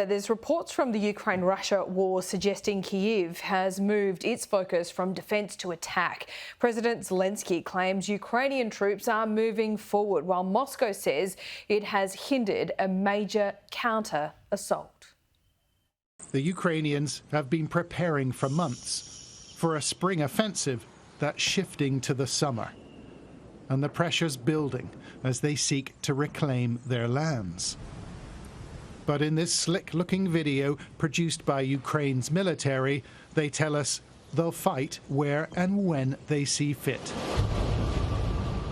There's reports from the Ukraine-Russia war suggesting Kyiv has moved its focus from defence to attack. President Zelenskyy claims Ukrainian troops are moving forward, while Moscow says it has hindered a major counter-assault. The Ukrainians have been preparing for months for a spring offensive that's shifting to the summer. And the pressure's building as they seek to reclaim their lands. But in this slick-looking video produced by Ukraine's military, they tell us they'll fight where and when they see fit.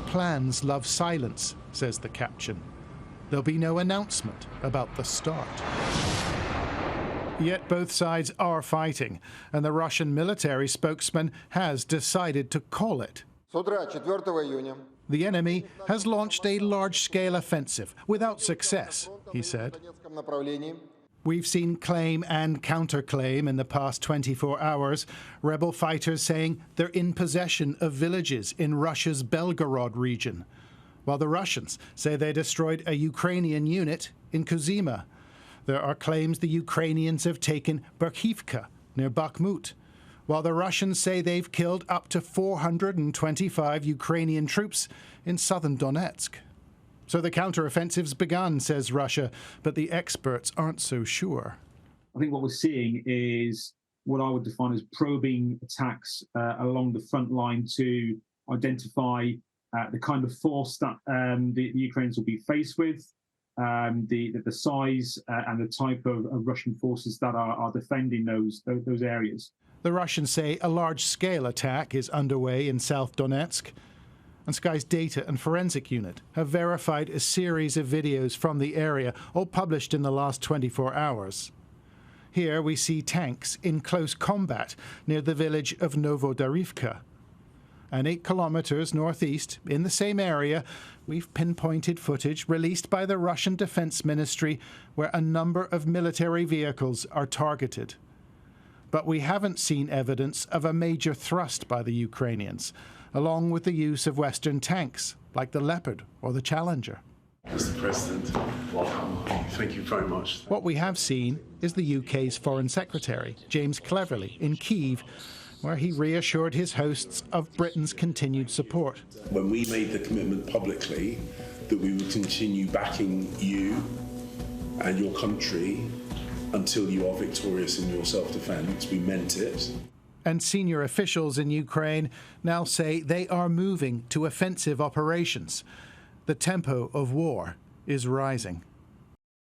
Plans love silence, says the caption. There'll be no announcement about the start. Yet both sides are fighting, and the Russian military spokesman has decided to call it. The enemy has launched a large-scale offensive without success, he said. We've seen claim and counterclaim in the past 24 hours, rebel fighters saying they're in possession of villages in Russia's Belgorod region, while the Russians say they destroyed a Ukrainian unit in Kozima. There are claims the Ukrainians have taken Berkhivka near Bakhmut, while the Russians say they've killed up to 425 Ukrainian troops in southern Donetsk. So the counter-offensive's begun, says Russia, but the experts aren't so sure. I think what we're seeing is what I would define as probing attacks along the front line to identify the kind of force that the Ukrainians will be faced with, the size and the type of Russian forces that are defending those areas. The Russians say a large-scale attack is underway in South Donetsk, and Sky's data and forensic unit have verified a series of videos from the area, all published in the last 24 hours. Here we see tanks in close combat near the village of Novodarivka. And 8 kilometers northeast, in the same area, we've pinpointed footage released by the Russian Defense Ministry where a number of military vehicles are targeted. But we haven't seen evidence of a major thrust by the Ukrainians, along with the use of Western tanks, like the Leopard or the Challenger. Mr. President, welcome. Thank you very much. What we have seen is the UK's Foreign Secretary, James Cleverly, in Kyiv, where he reassured his hosts of Britain's continued support. When we made the commitment publicly that we would continue backing you and your country until you are victorious in your self-defense, we meant it. And senior officials in Ukraine now say they are moving to offensive operations. The tempo of war is rising.